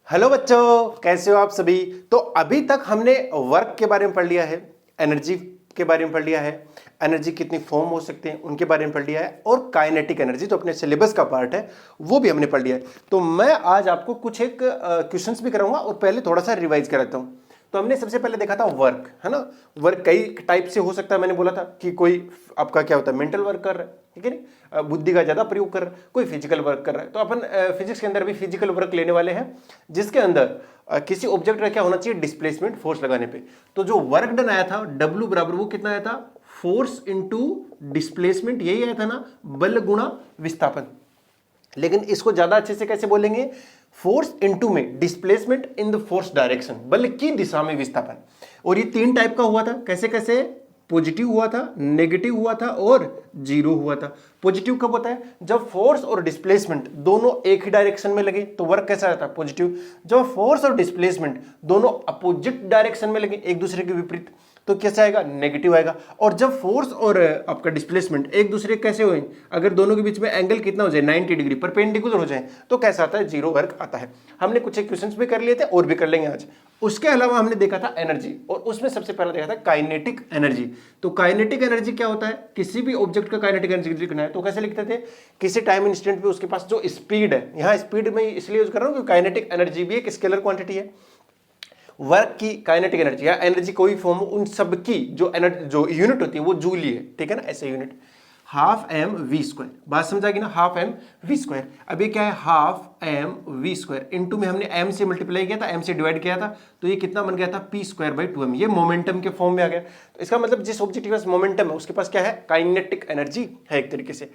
Hello बच्चों, कैसे हो आप सभी। तो अभी तक हमने वर्क के बारे में पढ़ लिया है, एनर्जी के बारे में पढ़ लिया है, एनर्जी कितनी फॉर्म हो सकते हैं उनके बारे में पढ़ लिया है, और काइनेटिक एनर्जी जो अपने सिलेबस का पार्ट है वो भी हमने पढ़ लिया है। तो मैं आज आपको कुछ एक क्वेश्चंस भी कराऊंगा और पहले थोड़ा सा रिवाइज कराता हूँ। तो हमने सबसे पहले देखा था वर्क, है ना। वर्क कई टाइप से हो सकता है। मैंने बोला था कि कोई आपका क्या होता है, मेंटल वर्क कर रहा है, ठीक है नहीं, बुद्धि का ज्यादा प्रयोग कर रहा है, कोई फिजिकल वर्क कर रहा है। तो अपन फिजिक्स के अंदर भी फिजिकल वर्क लेने वाले हैं, जिसके अंदर किसी ऑब्जेक्ट का क्या होना चाहिए, डिस्प्लेसमेंट फोर्स लगाने पे। तो जो वर्क डन आया था W बराबर वो कितना आया था, फोर्स इंटू डिस्प्लेसमेंट, यही आया था ना, बल गुणा विस्थापन। लेकिन इसको ज्यादा अच्छे से कैसे बोलेंगे, फोर्स इनटू में displacement in the force direction, बल की दिशा में विस्थापन। और ये तीन टाइप का हुआ था, कैसे कैसे, पॉजिटिव हुआ था, नेगेटिव हुआ था और जीरो हुआ था। पॉजिटिव कब होता है, जब फोर्स और डिस्प्लेसमेंट दोनों एक ही डायरेक्शन में लगे तो वर्क कैसा रहता है, पॉजिटिव। जब फोर्स और डिस्प्लेसमेंट दोनों अपोजिट डायरेक्शन में लगे, एक दूसरे के विपरीत, तो कैसा आएगा, नेगेटिव आएगा। और जब फोर्स और आपका डिस्प्लेसमेंट एक दूसरे कैसे होए, अगर दोनों के बीच में एंगल कितना हो जाए, 90 डिग्री परपेंडिकुलर हो जाए, तो कैसा आता है, जीरो वर्क आता है। हमने कुछ एक क्वेश्चंस भी कर लिए थे और भी कर लेंगे आज। उसके अलावा हमने देखा था एनर्जी, और उसमें सबसे पहले देखा था काइनेटिक एनर्जी। तो काइनेटिक एनर्जी क्या होता है, किसी भी ऑब्जेक्ट का काइनेटिक एनर्जी लिखना है तो कैसे लिखते थे, किसी टाइम इंस्टेंट पे उसके पास जो स्पीड है, यहाँ स्पीड में इसलिए यूज कर रहा हूँ क्योंकि काइनेटिक एनर्जी भी एक स्केलर क्वांटिटी है। वर्क की काइनेटिक एनर्जी या एनर्जी कोई फॉर्म, उन सब की जो एनर्जी जो यूनिट होती है वो जूल ही है, ठीक है ना, ऐसे unit half m v square. बात समझाएगी ना, हाफ एम वी स्क्वायर। अब ये क्या है, half m v square into में हमने एम से मल्टीप्लाई किया था, एम से डिवाइड किया था, तो ये कितना बन गया था, पी स्क्वायर बाई 2m। ये मोमेंटम के फॉर्म में आ गया। तो इसका मतलब जिस ऑब्जेक्ट के पास मोमेंटम है उसके पास क्या है, काइनेटिक एनर्जी है एक तरीके से।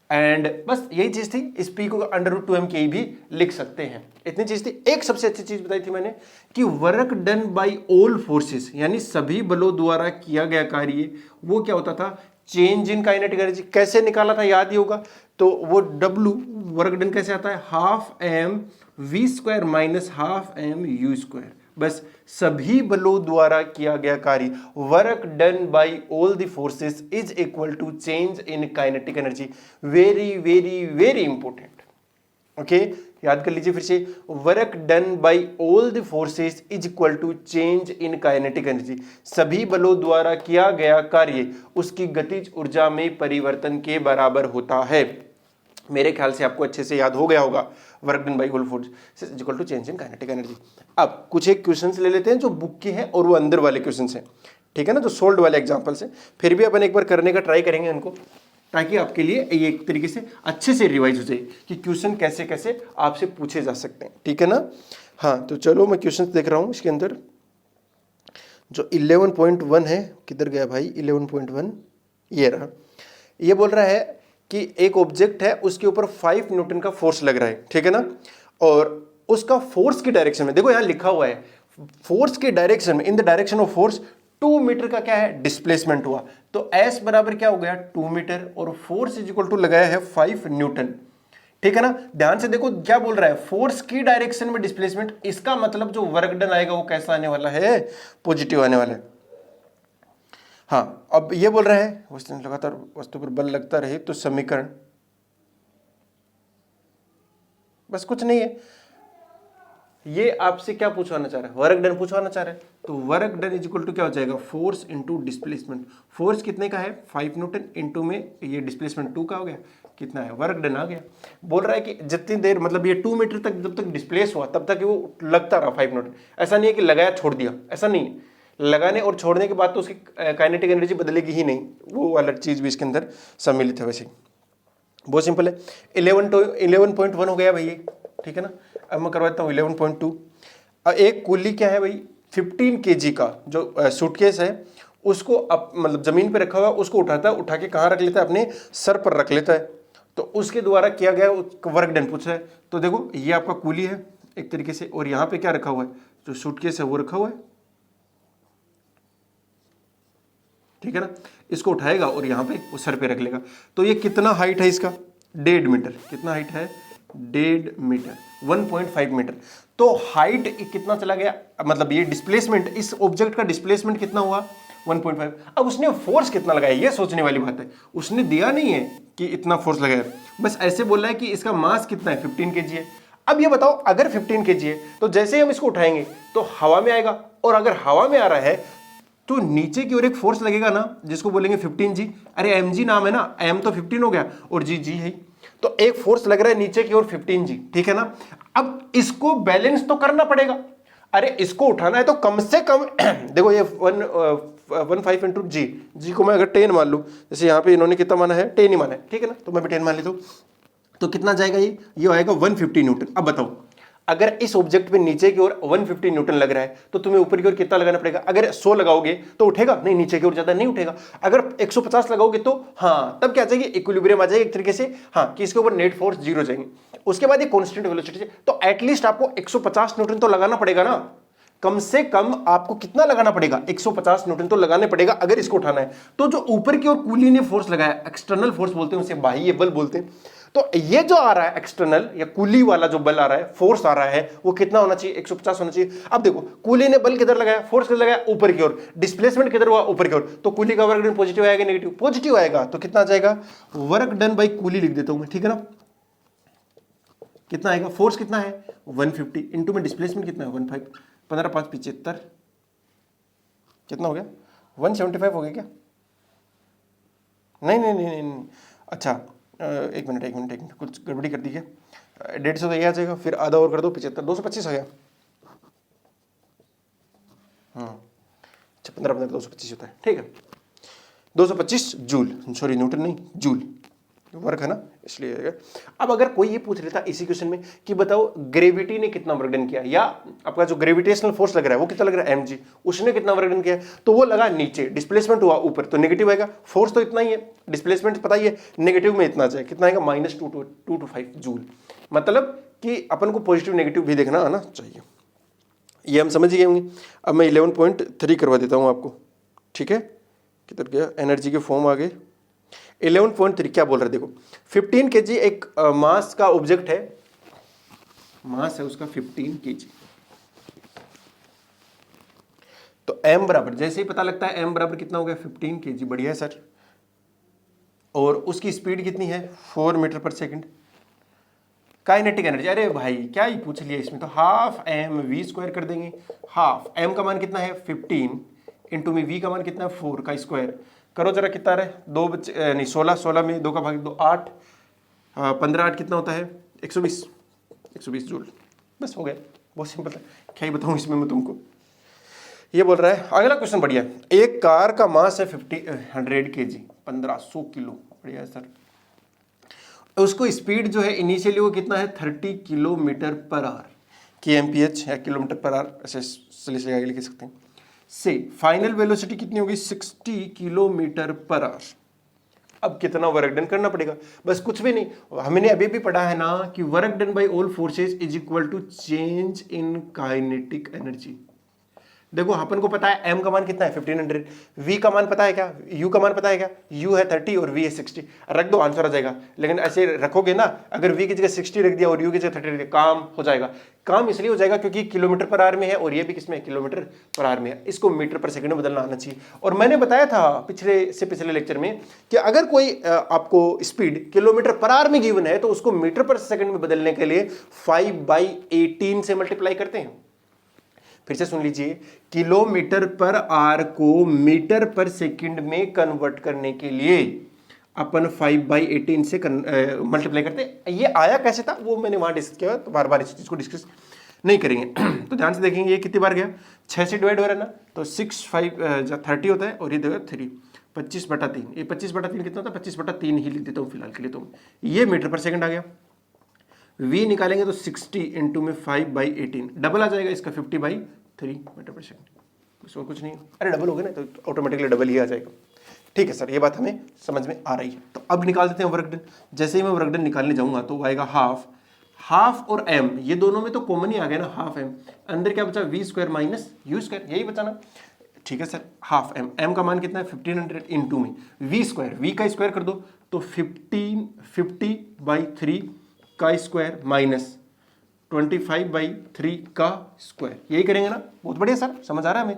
एंड बस यही चीज थी, इस पी को √2m के भी लिख सकते हैं, इतनी चीज थी। एक सबसे अच्छी चीज बताई थी मैंने कि work done by all forces, यानी सभी बलों द्वारा किया गया कार्य, वो क्या होता था, चेंज इन काइनेटिक एनर्जी। कैसे निकाला था, याद ही होगा। तो वो W वर्क डन कैसे आता है, half m v square minus half m u square. बस सभी बलों द्वारा किया गया कार्य, work done by all the forces is equal to change in kinetic energy. Very very very important, okay, याद कर लीजिए फिर से, work done by all the forces is equal to change in kinetic energy. सभी बलों द्वारा किया गया कार्य उसकी गतिज ऊर्जा में परिवर्तन के बराबर होता है। मेरे ख्याल से आपको अच्छे से याद हो गया होगा, work done by all force is equal to change in kinetic energy. अब कुछ एक क्वेश्चंस ले लेते हैं जो बुक के हैं और वो अंदर वाले क्वेश्चंस हैं, ठीक है ना, जो सोल्ड वाले एग्जांपल्स हैं। फिर भी अपन एक बार करने का ट्राई करेंगे उनको, ताकि आपके लिए ये एक तरीके से अच्छे से रिवाइज हो जाए कि क्वेश्चन कैसे कैसे आपसे पूछे जा सकते हैं, ठीक है ना। हाँ, तो चलो मैं क्वेश्चन देख रहा हूँ इसके अंदर। जो 11.1 है, किधर गया भाई 11.1, ये रहा। ये बोल रहा है कि एक ऑब्जेक्ट है, उसके ऊपर 5 न्यूटन का फोर्स लग रहा है, ठीक है ना, और उसका फोर्स की डायरेक्शन में, देखो यहाँ लिखा हुआ है फोर्स के डायरेक्शन में, in the direction of force 2 metre का क्या है, डिस्प्लेसमेंट हुआ। तो S बराबर क्या हो गया, 2 मीटर, और फोर्स इज इक्वल टू लगाया है 5 न्यूटन, ठीक है ना। ध्यान से देखो क्या बोल रहा है, फोर्स की डायरेक्शन में डिस्प्लेसमेंट, इसका मतलब जो वर्क डन आएगा वो कैसा आने वाला है, पॉजिटिव आने वाला है। हाँ, अब ये बोल रहा है लगातार वस्तु पर बल लगता रहे तो समीकरण, बस कुछ नहीं है, ये आपसे क्या पूछवाना चाह रहा है, वर्क डन पूछवाना चाह रहा है। तो work done is equal to क्या हो जाएगा, फोर्स इंटू डिस्प्लेसमेंट। फोर्स कितने का है, 5 न्यूटन, इंटू में ये डिस्प्लेसमेंट 2 का हो गया, कितना है, वर्क डन आ गया। बोल रहा है कि जितनी देर, मतलब ये 2 मीटर तक जब तक डिस्प्लेस हुआ तब तक वो लगता रहा 5 न्यूटन। ऐसा नहीं है कि लगाया छोड़ दिया, ऐसा नहीं है, लगाने और छोड़ने के बाद तो उसकी काइनेटिक एनर्जी बदलेगी ही नहीं, वो वाला चीज भी इसके अंदर सम्मिलित है। वैसे बहुत सिंपल है, 11.1 हो गया भाई, ठीक है ना। अब मैं करवाता हूँ 11.2। एक कुली क्या है भाई, 15 kg का जो सूटकेस है, उसको मतलब जमीन पे रखा हुआ, उसको उठाता है, उठा के कहाँ रख लेता है, अपने सर पर रख लेता है। तो उसके द्वारा किया गया वर्क डन पूछ रहा है। तो देखो ये आपका कुली है एक तरीके से, और यहाँ पे क्या रखा हुआ है, जो सूटकेस है वो रखा हुआ है, ठीक है ना। इसको उठाएगा और यहाँ पे वो सर पे रख लेगा। तो ये कितना हाइट है इसका, 1.5 मीटर। कितना हाइट है, 1.5 मीटर, 1.5 मीटर। तो हाइट कितना चला गया, मतलब ये डिस्प्लेसमेंट, इस ऑब्जेक्ट का डिस्प्लेसमेंट कितना हुआ, 1.5। अब उसने फोर्स कितना लगाया, ये सोचने वाली बात है। उसने दिया नहीं है कि इतना फोर्स लगाया, बस ऐसे बोला है कि इसका मास कितना है, 15 kg है। अब ये बताओ अगर 15 केजी है तो जैसे ही हम इसको उठाएंगे तो हवा में आएगा, और अगर हवा में आ रहा है तो नीचे की ओर एक फोर्स लगेगा ना जिसको बोलेंगे 15G। अरे mg नाम है ना, m तो 15 हो गया और g है, तो एक फोर्स लग रहा है नीचे की ओर 15G, ठीक है ना। अब इसको बैलेंस तो करना पड़ेगा। अरे इसको उठाना है तो कम से कम देखो ये 15 इंटू जी को मैं अगर 10 मान लूं, जैसे यहाँ पे इन्होंने कितना माना है 10 ही माना है, ठीक है ना, तो मैं भी 10 मान लेता हूँ, तो कितना जाएगा ये आएगा 150 न्यूटन। अब बताओ अगर इस ऑब्जेक्ट पे नीचे की ओर 150 न्यूटन लग रहा है तो तुम्हें ऊपर की ओर कितना लगाना पड़ेगा? अगर 100 लगाओगे तो उठेगा नहीं, नीचे की ओर ज्यादा नहीं उठेगा। अगर 150 लगाओगे तो हाँ, तब क्या आ जाएगी, इक्विलिब्रियम आ जाएगी एक तरीके से, हाँ, कि इसके ऊपर नेट फोर्स 0 जाएंगे। उसके बाद ये कांस्टेंट वेलोसिटी, तो एटलीस्ट आपको 150 न्यूटन तो लगाना पड़ेगा ना, कम से कम आपको कितना लगाना पड़ेगा? 150 न्यूटन तो लगाने पड़ेगा अगर इसको उठाना है। तो जो ऊपर की ओर कूली ने फोर्स लगाया, एक्सटर्नल फोर्स बोलते हैं उसे, बाह्य बल बोलते हैं। तो ये जो आ रहा है एक्सटर्नल या कूली वाला जो बल आ रहा है, फोर्स आ रहा है, वो कितना होना चाहिए? 150 होना चाहिए। अब देखो कूली ने बल किधर लगाया, फोर्स किधर लगाया? ऊपर की ओर। डिस्प्लेसमेंट किधर हुआ? ऊपर की ओर। तो कूली का वर्क डन पॉजिटिव आएगा नेगेटिव? पॉजिटिव आएगा। तो कितना आ जाएगा? वर्क डन बाई कूली लिख देता हूं मैं, ठीक है ना। कितना आएगा? फोर्स कितना है 150 इंटू में डिस्प्लेसमेंट कितना है 15, 15 5 75, कितना हो गया? 175 हो गया क्या? नहीं नहीं नहीं नहीं, नहीं। अच्छा एक मिनट कुछ गड़बड़ी कर दी है। 150 तो ये आ जाएगा, फिर आधा और कर दो 75, 225 हो गया। अच्छा 15 15 225 होता है, ठीक है। 225 जूल, सॉरी न्यूटन नहीं, जूल वर्क है ना, इसलिए। अब अगर कोई ये पूछ लेता इसी क्वेश्चन में कि बताओ ग्रेविटी ने कितना वर्क डन किया, या आपका जो ग्रेविटेशनल फोर्स लग रहा है वो कितना लग रहा है mg, उसने कितना वर्क डन किया, तो वो लगा नीचे, डिस्प्लेसमेंट हुआ ऊपर, तो नेगेटिव आएगा। फोर्स तो इतना ही है, डिस्प्लेसमेंट पता ही है, नेगेटिव में इतना आ जाए, कितना आएगा? -2 to 5 जूल। मतलब कि अपन को पॉजिटिव नेगेटिव भी देखना आना चाहिए। ये हम समझ गए होंगे। अब मैं 11.3 करवा देता हूँ आपको, ठीक है। किधर गया? एनर्जी के फॉर्म आ गए। 11.3 क्या बोल रहे? देखो 15 केजी एक मास का ऑब्जेक्ट है, मास है उसका 15 केजी। तो m बराबर, जैसे ही पता लगता है m बराबर कितना हो गया 15 केजी, बढ़िया है सर। और उसकी स्पीड कितनी है 4 मीटर पर सेकंड। काइनेटिक एनर्जी, अरे भाई क्या ही पूछ लिया इसमें, तो हाफ m v स्क्वायर कर देंगे। हाफ m का मान कितना है 15 इंटू में v का मान कितना है 4 का स्क्वायर। करो जरा कितना रहे, 2 बच्चे नहीं 16, 16 में 2 का भाग 2 8, 15 8 कितना होता है 120 जूल। बस हो गया, बहुत सिंपल है, क्या ही बताऊं इसमें मैं तुमको। ये बोल रहा है अगला क्वेश्चन, बढ़िया। एक कार का मास है 100 केजी, 1500 किलो, बढ़िया है सर। उसको स्पीड जो है इनिशियली वो कितना है 30 किलोमीटर पर आवर, kmph या किलोमीटर पर आवर, ऐसे लिख सकते हैं। से फाइनल वेलोसिटी कितनी होगी 60 किलोमीटर पर आवर। अब कितना वर्क डन करना पड़ेगा? बस कुछ भी नहीं, हमने अभी भी पढ़ा है ना कि work done by all forces is equal to change in kinetic energy. देखो अपन को पता है m का मान कितना है 1500, v का मान पता है क्या, u का मान पता है क्या, u है 30 और v है 60, रख दो आंसर आ जाएगा। लेकिन ऐसे रखोगे ना, अगर v की जगह 60 रख दिया और u की जगह 30 रख दिया, काम हो जाएगा। काम इसलिए हो जाएगा क्योंकि किलोमीटर पर आवर में है और ये भी किसमें, किलोमीटर पर आवर में है। इसको मीटर पर सेकंड में बदलना आना चाहिए। और मैंने बताया था पिछले लेक्चर में कि अगर कोई आपको स्पीड किलोमीटर पर आवर में गिवन है तो उसको मीटर पर सेकंड में बदलने के लिए 5/18 से मल्टीप्लाई करते हैं। फिर से सुन लीजिए, किलोमीटर पर आवर को मीटर पर सेकंड में कन्वर्ट करने के लिए अपन 5/18 से मल्टीप्लाई करते हैं। ये आया कैसे था वो मैंने वहां डिस्कस किया, तो बार बार इस चीज को डिस्कस नहीं करेंगे। तो ध्यान से देखेंगे ये कितनी बार गया, 6 से डिवाइड हो रहा है ना, तो 6 5 30 होता है और ये देखो 3 25/3, ये 25/3 कितना होता है 25/3 ही लिख देता हूँ फिलहाल के लिए। तो ये मीटर पर सेकंड आ गया। v निकालेंगे तो 60 इंटू में 5/18, डबल आ जाएगा इसका 50/3 मीटर पर सेकंड, इसमें कुछ नहीं। अरे डबल हो गया ना तो ऑटोमेटिकली डबल ही आ जाएगा। ठीक है सर, ये बात हमें समझ में आ रही है। तो अब निकाल देते हैं वर्क डन। जैसे ही मैं वर्क डन निकालने जाऊंगा तो आएगा हाफ और m, ये दोनों में तो कॉमन ही आ गया ना, हाफ m, अंदर क्या बचा v square minus u square, यही बचा ना। ठीक है सर, हाफ m का मान कितना है 1500 इंटू में v स्क्वायर, v का स्क्वायर कर दो तो 50/3 का स्क्वायर माइनस 25/3 का स्क्वायर, यही करेंगे ना। बहुत बढ़िया सर, समझ आ रहा है हमें।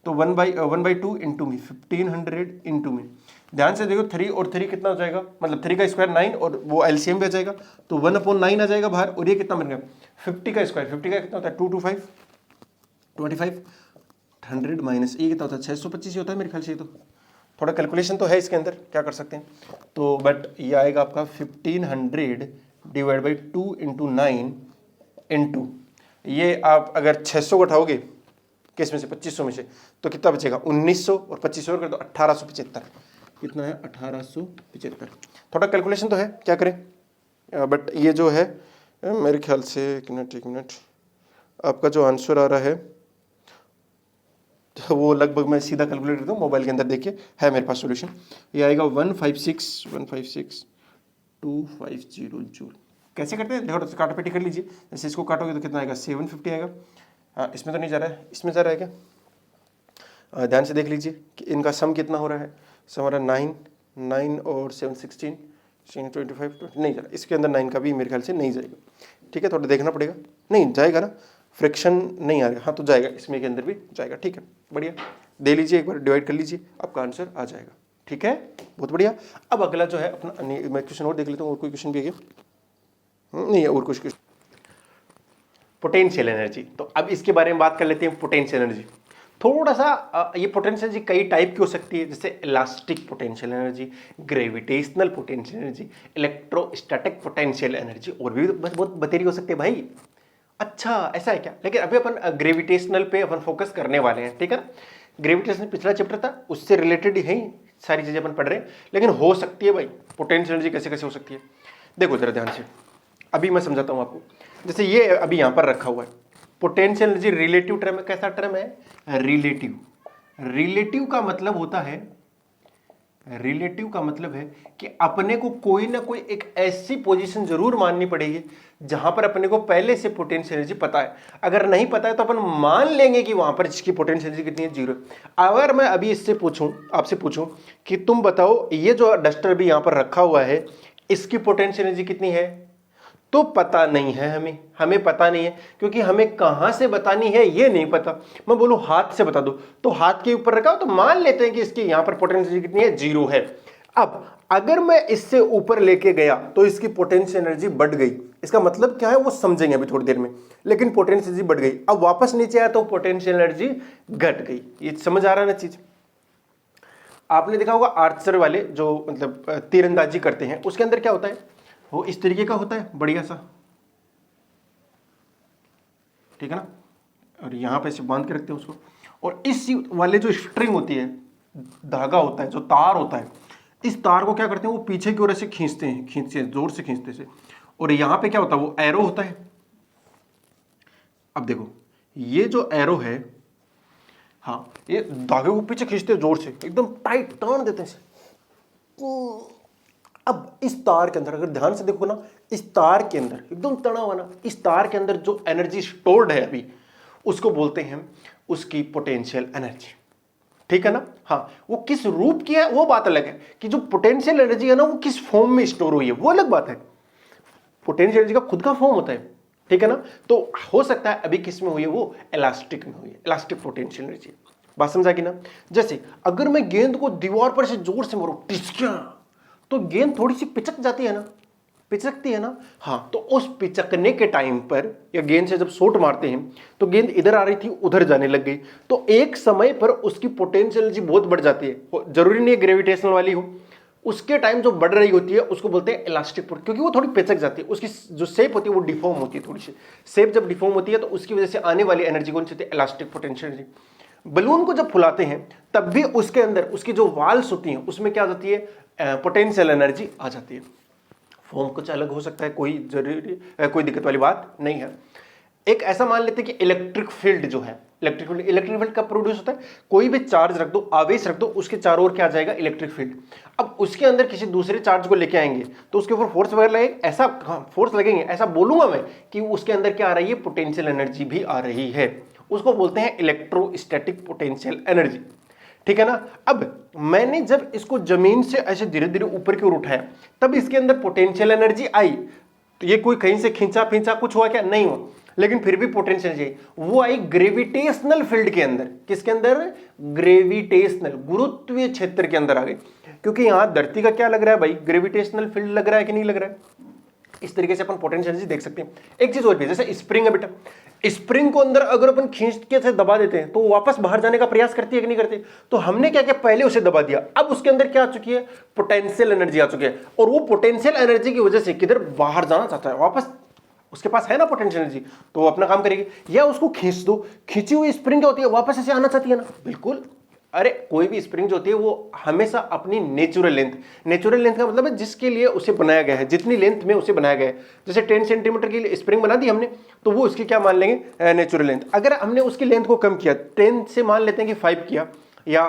तो 1/2 इंटू में 1500 इंटू में, ध्यान से देखो 3 और 3 कितना हो जाएगा, मतलब 3 का स्क्वायर 9 और वो एलसीएम भी आ जाएगा, तो 1/9 आ जाएगा बाहर, और ये कितना बन गया 50 का स्क्वायर, 50 का कितना होता है 2 2 5 25, 100 माइनस ये कितना होता है 625 ही होता है मेरे ख्याल से। तो थोड़ा कैलकुलेशन तो है इसके अंदर, क्या कर सकते हैं, तो बट ये आएगा आपका 1500 डिवाइड बाई 2 इंटू 9 इंटू, ये आप अगर 600 को उठाओगे किस में से 2500 में से, तो कितना बचेगा 1900 और 2500 कर दो 1875, कितना है 1875। थोड़ा कैलकुलेशन तो है, क्या करें, बट ये जो है मेरे ख्याल से एक मिनट आपका जो आंसर आ रहा है तो वो लगभग मैं सीधा कैलकुलेट करता हूँ मोबाइल के अंदर, देखिए है मेरे पास सॉल्यूशन, ये आएगा 156,250 जूल। कैसे करते हैं देखो, तो काटापेटी कर लीजिए, जैसे इसको काटोगे तो कितना आएगा 750 आएगा। हाँ इसमें तो नहीं जा रहा है, इसमें जा रहा है क्या, ध्यान से देख लीजिए कि इनका सम कितना हो रहा है, सम हमारा 9 और 7 16 25 नहीं जा रहा, इसके अंदर 9 का भी मेरे ख्याल से नहीं जाएगा, ठीक है थोड़ा देखना पड़ेगा, नहीं जाएगा ना, फ्रैक्शन नहीं आ रहा, हाँ तो जाएगा, इसमें के अंदर भी जाएगा, ठीक है बढ़िया, दे लीजिए एक बार डिवाइड कर लीजिए, आपका आंसर आ जाएगा, ठीक है बहुत बढ़िया। अब अगला जो है अपना, मैं क्वेश्चन और देख लेता हूँ, और कोई क्वेश्चन भी है क्या, नहीं है और कुछ क्वेश्चन, पोटेंशियल एनर्जी, तो अब इसके बारे में बात कर लेते हैं। पोटेंशियल एनर्जी थोड़ा सा, ये पोटेंशियल एनर्जी कई टाइप की हो सकती है, जैसे elastic potential energy, gravitational potential energy, electrostatic potential energy, और भी बहुत बतेरी हो सकती है भाई। अच्छा ऐसा है क्या, लेकिन अभी अपन ग्रेविटेशनल पे अपन फोकस करने वाले हैं, ठीक है। ग्रेविटेशन पिछला चैप्टर था, उससे रिलेटेड ही सारी चीजें अपन पढ़ रहे हैं, लेकिन हो सकती है भाई पोटेंशियल एनर्जी कैसे कैसे हो सकती है, देखो जरा ध्यान से, अभी मैं समझाता हूं आपको। जैसे ये अभी यहां पर रखा हुआ है पोटेंशियल एनर्जी, रिलेटिव टर्म है, कैसा टर्म है, रिलेटिव। रिलेटिव का मतलब होता है, रिलेटिव का मतलब है कि अपने को कोई ना कोई एक ऐसी पोजीशन जरूर माननी पड़ेगी जहां पर अपने को पहले से पोटेंशियल एनर्जी पता है। अगर नहीं पता है तो अपन मान लेंगे कि वहां पर जिसकी पोटेंशियल एनर्जी कितनी है, 0। अगर मैं अभी इससे पूछूं, आपसे पूछूं कि तुम बताओ ये जो डस्टर भी यहां पर रखा हुआ है इसकी पोटेंशियल एनर्जी कितनी है, तो पता नहीं है, हमें पता नहीं है, क्योंकि हमें कहां से बतानी है ये नहीं पता। मैं बोलूं हाथ से बता दो, तो हाथ के ऊपर रखा हो तो मान लेते हैं कि इसकी यहां पर पोटेंशियल कितनी है, 0 है। अब अगर मैं इससे ऊपर लेके गया तो इसकी पोटेंशियल एनर्जी बढ़ गई, इसका मतलब क्या है वो समझेंगे अभी थोड़ी देर में, लेकिन पोटेंशियल एनर्जी बढ़ गई। अब वापस नीचे आया तो पोटेंशियल एनर्जी घट गई। ये समझ आ रहा है ना चीज। आपने देखा होगा आर्चर वाले जो मतलब तीरंदाजी करते हैं, उसके अंदर क्या होता है, वो इस तरीके का होता है बढ़िया सा, ठीक है ना, और यहां पे से बांध के रखते हैं उसको, और इस वाले जो स्ट्रिंग होती है, धागा होता है, जो तार होता है, इस तार को क्या करते हैं वो पीछे की ओर से खींचते हैं, जोर से खींचते से, और यहां पे क्या होता है वो एरो होता है। अब देखो ये जो एरो है, हाँ ये धागे को पीछे खींचते हैं जोर से, एकदम टाइट टर्न देते हैं। अब इस तार के अंदर अगर ध्यान से देखो ना, इस तार के अंदर एकदम तना हुआ ना, इस तार के अंदर जो एनर्जी स्टोर्ड है अभी, उसको बोलते हैं उसकी पोटेंशियल एनर्जी, ठीक है ना। हाँ वो किस रूप की है वो बात अलग है, कि जो पोटेंशियल एनर्जी है ना वो किस फॉर्म में स्टोर हुई है वो अलग बात है। पोटेंशियल एनर्जी का खुद का फॉर्म होता है, ठीक है ना। तो हो सकता है अभी किस में हुई है, वो इलास्टिक में हुई है, इलास्टिक पोटेंशियल एनर्जी। बात समझा कि ना। जैसे अगर मैं गेंद को दीवार पर से जोर से मारूं टिचकिया, तो गेंद थोड़ी सी पिचक जाती है ना, पिचकती है ना। हाँ तो उस पिचकने के टाइम पर, या गेंद से जब शॉट मारते हैं तो गेंद इधर आ रही थी उधर जाने लग गई, तो एक समय पर उसकी पोटेंशियल एनर्जी बहुत बढ़ जाती है। जरूरी नहीं है ग्रेविटेशनल वाली हो, उसके टाइम जो बढ़ रही होती है उसको बोलते हैं इलास्टिक, क्योंकि वो थोड़ी पिचक जाती है, उसकी जो शेप होती है वो डिफॉर्म होती है, थोड़ी सी शेप जब डिफॉर्म होती है तो उसकी वजह से आने वाली एनर्जी कौन सी होती है, इलास्टिक पोटेंशियल एनर्जी। बलून को जब फुलाते हैं तब भी उसके अंदर उसकी जो वाल्स होती हैं उसमें क्या आ जाती है, पोटेंशियल एनर्जी आ जाती है। फॉर्म कुछ अलग हो सकता है, कोई जरूरी कोई दिक्कत वाली बात नहीं है। एक ऐसा मान लेते हैं कि इलेक्ट्रिक फील्ड जो है, इलेक्ट्रिक फील्ड कब प्रोड्यूस होता है, कोई भी चार्ज रख दो, आवेश रख दो, उसके चारों ओर क्या आ जाएगा, इलेक्ट्रिक फील्ड। अब उसके अंदर किसी दूसरे चार्ज को लेके आएंगे तो उसके ऊपर फोर्स वगैरह लगेगा, ऐसा फोर्स लगेंगे, ऐसा बोलूंगा मैं कि उसके अंदर क्या आ रही है, पोटेंशियल एनर्जी भी आ रही है। उसको बोलते हैं इलेक्ट्रोस्टैटिक पोटेंशियल एनर्जी, ठीक है ना। अब मैंने जब इसको जमीन से ऐसे धीरे धीरे ऊपर की ओर उठाया तब इसके अंदर पोटेंशियल एनर्जी आई, तो ये कोई कहीं से खींचा कुछ हुआ क्या, नहीं हुआ। लेकिन फिर भी पोटेंशियल एनर्जी वो आई ग्रेविटेशनल फील्ड के अंदर। किसके अंदर? ग्रेविटेशनल, गुरुत्वीय क्षेत्र के अंदर आ गई। क्योंकि यहां धरती का क्या लग रहा है भाई? ग्रेविटेशनल फील्ड लग रहा है कि नहीं लग रहा है? इस तरीके से अपन पोटेंशियल एनर्जी देख सकते हैं। एक चीज और भी, जैसे स्प्रिंग है बेटा, स्प्रिंग को अंदर अगर अपन खींच के से दबा देते हैं तो वापस बाहर जाने का प्रयास करती है कि नहीं करती? तो हमने क्या किया, पहले उसे दबा दिया, अब उसके अंदर क्या आ चुकी है? पोटेंशियल एनर्जी आ चुकी है, और वो पोटेंशियल एनर्जी की वजह से किधर बाहर जाना चाहता है, वापस उसके पास है ना पोटेंशियल एनर्जी, तो वो अपना काम करेगी। या उसको खींच दो, खींची हुई स्प्रिंग क्या होती है? वापस ऐसे आना चाहती है ना? बिल्कुल। अरे कोई भी स्प्रिंग जो होती है वो हमेशा अपनी नेचुरल लेंथ का मतलब है जिसके लिए उसे बनाया गया है, जितनी लेंथ में उसे बनाया गया है। जैसे 10 सेंटीमीटर की स्प्रिंग बना दी हमने, तो वो उसकी क्या मान लेंगे? Natural length. अगर हमने उसकी लेंथ को कम किया, 10 से मान लेते हैं कि 5 किया, या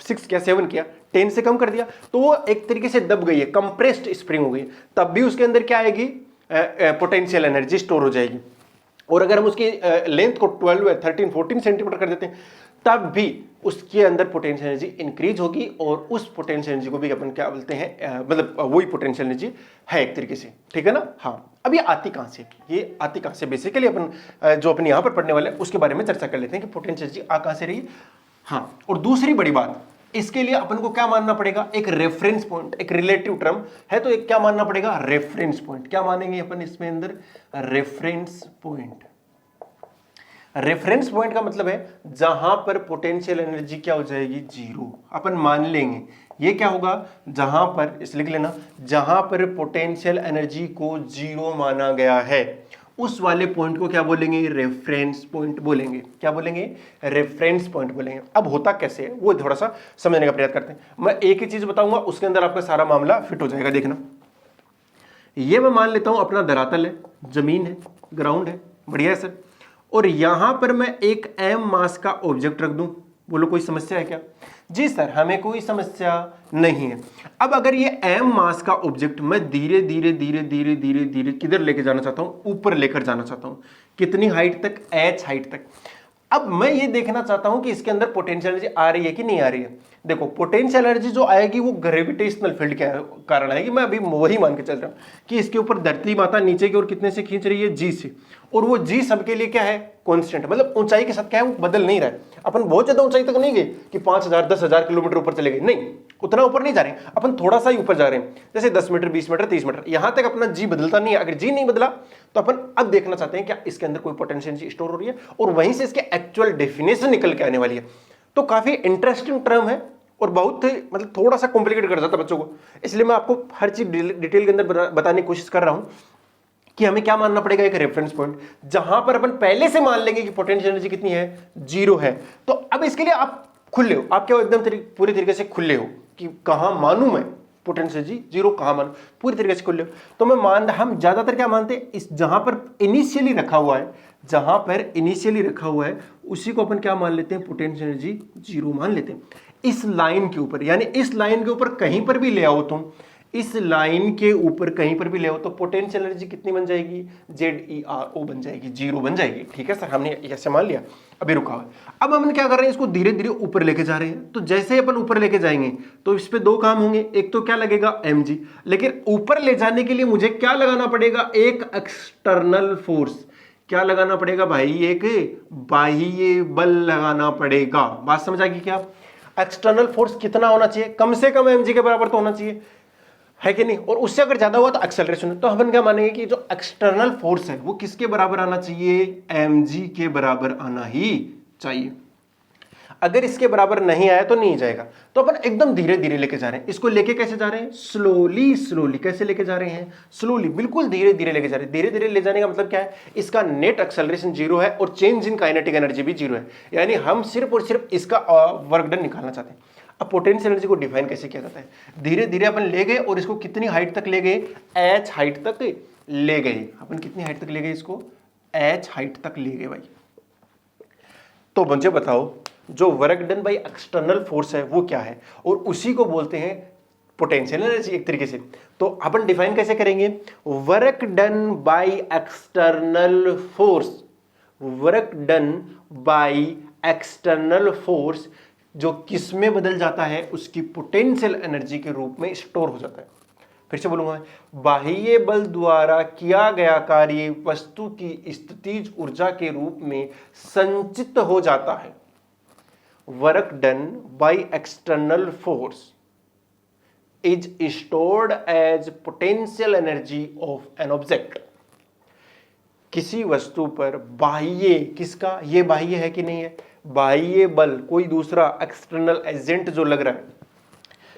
6 किया, 7 किया, 10 से कम कर दिया, तो वो एक तरीके से दब गई है, कंप्रेस्ड स्प्रिंग हो गई। तब भी उसके अंदर क्या आएगी? पोटेंशियल एनर्जी स्टोर हो जाएगी। और अगर हम उसकी लेंथ को 12 13 14 सेंटीमीटर कर देते हैं, तब भी उसके अंदर पोटेंशियल एनर्जी इंक्रीज होगी, और उस पोटेंशियल एनर्जी को भी अपन क्या बोलते हैं? मतलब वही पोटेंशियल एनर्जी है एक तरीके से, ठीक है ना? हाँ। अब ये आती कहां से? ये आती कहां से? बेसिकली अपन जो अपन यहां पर पढ़ने वाले हैं उसके बारे में चर्चा कर लेते हैं कि पोटेंशियल एनर्जी आ कहां से रही। हाँ, और दूसरी बड़ी बात, इसके लिए अपन को क्या मानना पड़ेगा? एक रेफरेंस पॉइंट, एक रिलेटिव टर्म है, तो एक क्या मानना पड़ेगा? Reference point. क्या मानेंगे अपन इसमें अंदर? Reference point. रेफरेंस पॉइंट का मतलब है जहां पर पोटेंशियल एनर्जी क्या हो जाएगी? जीरो। अपन मान लेंगे ये क्या होगा? जहां पर, इस लिख लेना, जहां पर पोटेंशियल एनर्जी को जीरो माना गया है, उस वाले पॉइंट को क्या बोलेंगे? रेफरेंस पॉइंट बोलेंगे। क्या बोलेंगे? रेफरेंस पॉइंट बोलेंगे। अब होता कैसे है वो थोड़ा सा समझने का प्रयास करते हैं। मैं एक ही चीज बताऊंगा, उसके अंदर आपका सारा मामला फिट हो जाएगा। देखना, ये मैं मान लेता हूं अपना धरातल है, जमीन है, ग्राउंड है, बढ़िया है सर, और यहां पर मैं एक m मास का ऑब्जेक्ट रख दूं। बोलो कोई समस्या है क्या? जी सर, हमें कोई समस्या नहीं है। अब अगर ये m मास का ऑब्जेक्ट मैं धीरे धीरे धीरे धीरे धीरे धीरे किधर लेके जाना चाहता हूं? ऊपर लेकर जाना चाहता हूं। कितनी हाइट तक? h हाइट तक। अब मैं ये देखना चाहता हूं कि इसके अंदर पोटेंशियल एनर्जी आ रही है कि नहीं आ रही है। देखो, पोटेंशियल एनर्जी जो आएगी वो ग्रेविटेशनल फील्ड के कारण आएगी। मैं अभी वही मान के चल रहा हूं कि इसके ऊपर धरती माता नीचे की ओर कितने से खींच रही है? g से, और वो g सबके लिए क्या है? कांस्टेंट, मतलब ऊंचाई के साथ क्या है? वो बदल नहीं रहा है। अपन बहुत ज्यादा ऊंचाई तक नहीं गए कि 5000 10,000 किलोमीटर ऊपर चले गए, नहीं, उतना ऊपर नहीं जा रहे हैं। अपन थोड़ा सा ही ऊपर जा रहे हैं, जैसे 10 मीटर, 20 मीटर, 30 मीटर, यहां तक अपना जी बदलता नहीं है। अगर जी नहीं बदला तो अपन अब देखना चाहते हैं क्या इसके अंदर कोई पोटेंशियल एनर्जी स्टोर हो रही है, और वहीं से इसके एक्चुअल डेफिनेशन निकल के आने वाली है। तो काफी इंटरेस्टिंग टर्म है, और बहुत मतलब थोड़ा सा कॉम्प्लिकेट कर जाता है बच्चों को, इसलिए मैं आपको हर चीज डिटेल के अंदर बताने की कोशिश कर रहा हूं कि हमें क्या मानना पड़ेगा? एक रेफरेंस पॉइंट, जहां पर अपन पहले से मान लेंगे कि पोटेंशियल एनर्जी कितनी है? जीरो है। तो अब इसके लिए आप खुले हो, आप क्या हो? एकदम पूरी तरीके से खुले हो कि कहां मानूं मैं पोटेंशियल एनर्जी जीरो, कहां मानूं? पूरी तरीके से खुले हो। तो हम ज्यादातर क्या मानते हैं? इस जहां पर इनिशियली रखा हुआ है, जहां पर इनिशियली रखा हुआ है उसी को अपन क्या मान लेते हैं? पोटेंशियल एनर्जी जीरो मान लेते हैं। इस लाइन के ऊपर, यानी इस लाइन के ऊपर कहीं पर भी ले आओ तुम, इस लाइन के ऊपर कहीं पर भी ले आओ तो पोटेंशियल एनर्जी कितनी बन जाएगी? ZERO बन जाएगी, जीरो बन जाएगी। ठीक है सर, हमने ऐसे मान लिया, अभी रुका हुआ। अब हम क्या कर रहे हैं? इसको धीरे धीरे ऊपर लेके जा रहे हैं। तो जैसे अपन ऊपर लेके जाएंगे तो इस पे दो काम होंगे। एक तो क्या लगेगा? mg, लेकिन ऊपर ले जाने के लिए मुझे क्या लगाना पड़ेगा? एक एक्सटर्नल फोर्स। क्या लगाना पड़ेगा भाई? एक बाह्य बल लगाना पड़ेगा। बात समझ आ गई क्या? एक्सटर्नल फोर्स कितना होना चाहिए? कम से कम mg के बराबर तो होना चाहिए, है कि नहीं? और उससे अगर ज्यादा हुआ तो एक्सेलरेशन। तो हम क्या मानेंगे कि जो एक्सटर्नल फोर्स है वो किसके बराबर आना चाहिए? mg के बराबर आना ही चाहिए। अगर इसके बराबर नहीं आया तो नहीं जाएगा। तो अपन एकदम धीरे धीरे लेके जा रहे हैं। इसको लेके कैसे जा रहे हैं? Slowly slowly. कैसे लेके जा रहे हैं? स्लोली, बिल्कुल धीरे धीरे लेके जा रहे हैं। धीरे धीरे ले जाने का मतलब क्या है? इसका नेट एक्सेलरेशन जीरो है और चेंज इन काइनेटिक एनर्जी भी जीरो है, यानी हम सिर्फ और सिर्फ इसका वर्क डन निकालना चाहते हैं। अब पोटेंशियल एनर्जी को डिफाइन कैसे किया जाता है? धीरे धीरे अपन ले गए और इसको कितनी हाइट तक ले गए? h हाइट तक ले गए। अपन कितनी हाइट तक ले गए इसको? h हाइट तक ले गए भाई। तो मुझे बताओ, जो work done by external force है वो क्या है? और उसी को बोलते हैं पोटेंशियल एनर्जी एक तरीके से। तो अपन डिफाइन कैसे करेंगे? Work done by external force, work done by external force जो किस में बदल जाता है? उसकी पोटेंशियल एनर्जी के रूप में स्टोर हो जाता है। फिर से बोलूंगा मैं, बाह्य बल द्वारा किया गया कार्य वस्तु की स्थितिज ऊर्जा के रूप में संचित हो जाता है। Work done by external force is stored as potential energy of an object। किसी वस्तु पर बाह्य, किसका, ये बाह्य है कि नहीं है, बाह्य बल कोई दूसरा एक्सटर्नल एजेंट जो लग रहा है,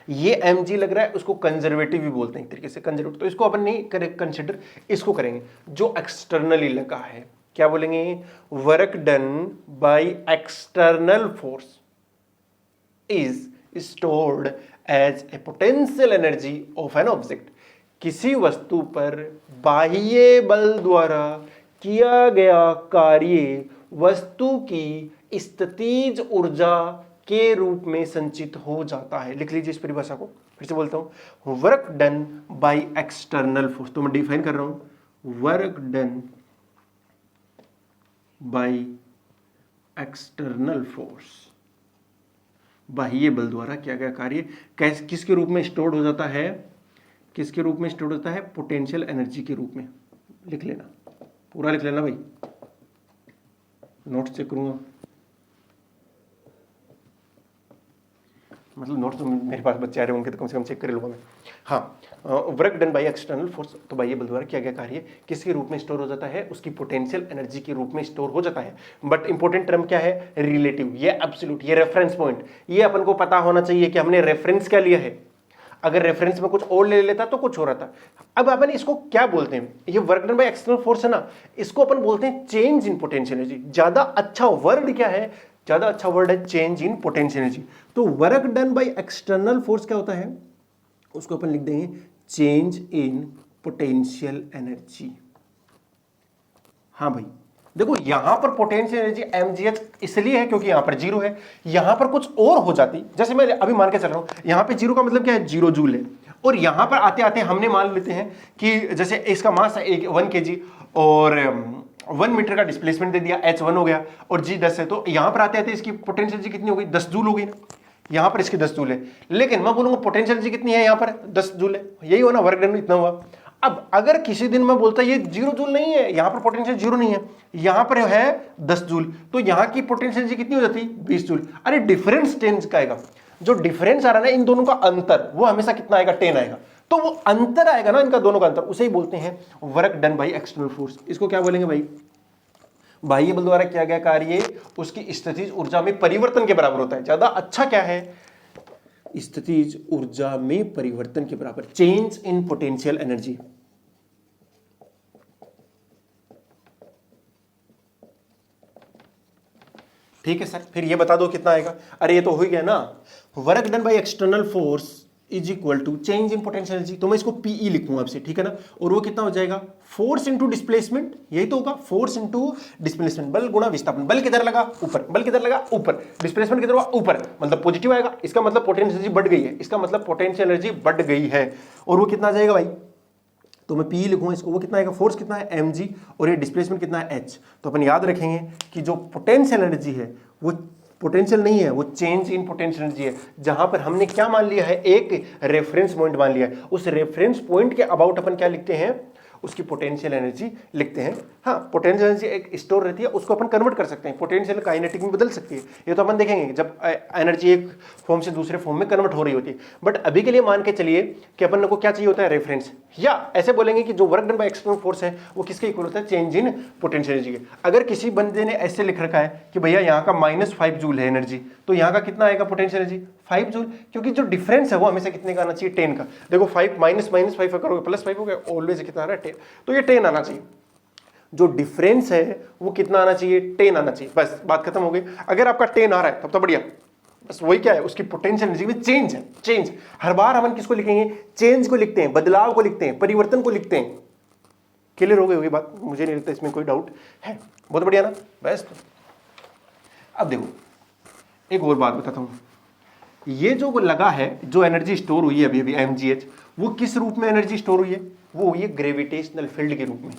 ये mg लग रहा है, उसको कंजर्वेटिव भी बोलते हैं एक तरीके से, कंजर्वेटिव, तो इसको अपन नहीं करें कंसिडर, इसको करेंगे जो एक्सटर्नली लगा है। क्या बोलेंगे, work done by external force is stored as a potential energy of an object। किसी वस्तु पर बाह्य बल द्वारा किया गया कार्य वस्तु की स्थितिज ऊर्जा के रूप में संचित हो जाता है। लिख लीजिए इस परिभाषा को, फिर से बोलता हूं, work done by external force, तो मैं डिफाइन कर रहा हूं, work done by external force, बाह्य बल द्वारा किया गया कार्य किसके रूप में स्टोर्ड हो जाता है, किसके रूप में स्टोर्ड होता है, पोटेंशियल एनर्जी के रूप में। लिख लेना, पूरा लिख लेना भाई, नोट्स चेक करूंगा, मतलब नोट्स तो मेरे पास बच्चे आ रहे हैं उनके तो कम से कम चेक कर लूंगा मैं। हाँ, work done by external force, तो बाह्य बल द्वारा किया गया कार्य किसके रूप में स्टोर हो जाता है, उसकी पोटेंशियल एनर्जी के रूप में स्टोर हो जाता है। बट इंपॉर्टेंट टर्म क्या है, रिलेटिव, ये एब्सोल्यूट, ये रेफरेंस पॉइंट, ये अपन को पता होना चाहिए कि हमने रेफरेंस क्या लिया है। अगर रेफरेंस में कुछ और ले लेता तो कुछ हो रहा था। अब अपन इसको क्या बोलते हैं, ये work done by external force है ना, इसको अपन बोलते हैं चेंज इन पोटेंशियल एनर्जी। ज्यादा अच्छा वर्ड क्या है, ज्यादा अच्छा वर्ड है चेंज इन पोटेंशियल एनर्जी। तो work done by external force क्या होता है, उसको अपन लिख देंगे चेंज इन पोटेंशियल एनर्जी। हाँ भाई देखो, यहां पर पोटेंशियल एनर्जी mgh इसलिए है क्योंकि यहां पर जीरो है, यहां पर कुछ और हो जाती, जैसे मैं अभी मान के चल रहा हूं, यहां पे जीरो का मतलब क्या है, 0 जूल है, और यहां पर आते आते हमने मान लेते हैं कि जैसे इसका मास है 1 kg और 1 मीटर का डिस्प्लेसमेंट दे दिया, h1 हो गया और g 10 है, तो यहां पर आते आते इसकी पोटेंशियल एनर्जी कितनी हो गई, 10 जूल हो गई ना, यहां पर इसकी 10 जूल है। लेकिन मैं बोलूंगा पोटेंशियल एनर्जी कितनी है, यहां पर 10 जूल है, यही हो ना, वर्क डन इतना हुआ। अब अगर किसी दिन मैं बोलता ये 0 जूल नहीं है, यहां पर पोटेंशियल 0 नहीं है, यहां पर है 10 जूल, तो यहां की पोटेंशियल एनर्जी कितनी हो जाती, 20 जूल। अरे डिफरेंस 10 का आएगा, जो डिफरेंस आ रहा है ना इन दोनों का अंतर, वो हमेशा कितना आएगा, 10 आएगा, तो वो अंतर आएगा ना इनका दोनों का अंतर, उसे ही बोलते हैं work done by external force. इसको क्या बोलेंगे भाई, बाह्य बल द्वारा किया गया कार्य उसकी स्थितिज ऊर्जा में परिवर्तन के बराबर होता है। ज्यादा अच्छा क्या है, स्थितिज ऊर्जा में परिवर्तन के बराबर, चेंज इन पोटेंशियल एनर्जी। ठीक है सर, फिर ये बता दो कितना आएगा, अरे ये तो हो ही गया ना, work done by external force is equal to change in potential energy, तो मैं इसको पीई लिखूंगा आपसे, ठीक है ना, और वो कितना हो जाएगा, फोर्स इंटू डिस्प्लेसमेंट, यही तो होगा, फोर्स इंटू डिस्प्लेसमेंट, बल गुणा विस्थापन, बल किधर लगा ऊपर, बल किधर लगा ऊपर, डिस्प्लेसमेंट किधर हुआ ऊपर, मतलब पॉजिटिव आएगा, इसका मतलब पोटेंशियल एनर्जी बढ़ गई है, इसका मतलब पोटेंशियल एनर्जी बढ़ गई है, और वो कितना आ जाएगा भाई, तो मैं पी लिखूंगा इसको, वो कितना आएगा, फोर्स कितना है mg और ये डिस्प्लेसमेंट कितना है h। तो अपन याद रखेंगे कि जो पोटेंशियल एनर्जी है वो पोटेंशियल नहीं है, वो चेंज इन पोटेंशियल एनर्जी है। जहां पर हमने क्या मान लिया है, एक रेफरेंस पॉइंट मान लिया है, उस रेफरेंस पॉइंट के अबाउट अपन क्या लिखते हैं, उसकी पोटेंशियल एनर्जी लिखते हैं। हाँ, पोटेंशियल एनर्जी एक स्टोर रहती है, उसको अपन कन्वर्ट कर सकते हैं, पोटेंशियल काइनेटिक में बदल सकती है, ये तो अपन देखेंगे जब एनर्जी एक फॉर्म से दूसरे फॉर्म में कन्वर्ट हो रही होती है। बट अभी के लिए मान के चलिए कि अपन को क्या चाहिए होता है, रेफरेंस, या ऐसे बोलेंगे कि जो work done by external force है वो किसके इक्वल होता है, चेंज इन पोटेंशियल एनर्जी के। अगर किसी बंदे ने ऐसे लिख रखा है कि भैया यहाँ का -5 जूल है एनर्जी, तो यहाँ का कितना आएगा पोटेंशियल एनर्जी, 5 जूल, क्योंकि जो डिफरेंस है वो हमेशा कितने का आना चाहिए, 10 का। देखो 5 -5 करोगे +5 हो गया, ऑलवेज कितना आ रहा है, 10, तो ये 10 आना चाहिए। जो डिफरेंस है वो कितना आना चाहिए, 10 आना चाहिए, बस बात खत्म हो गई। अगर आपका 10 आ रहा है तब तो बढ़िया, बस वही क्या है, उसकी पोटेंशियल एनर्जी में चेंज है, चेंज। हर बार हम किसको लिखेंगे, चेंज को लिखते हैं, बदलाव को लिखते हैं, परिवर्तन को लिखते हैं। क्लियर हो गई होगी बात, मुझे नहीं लगता इसमें कोई डाउट है, बहुत बढ़िया ना, बेस्ट। अब देखो एक और बात बताता हूँ, ये जो लगा है, जो एनर्जी स्टोर हुई है अभी अभी mgh, वो किस रूप में एनर्जी स्टोर हुई है, वो हुई है ग्रेविटेशनल फील्ड के रूप में।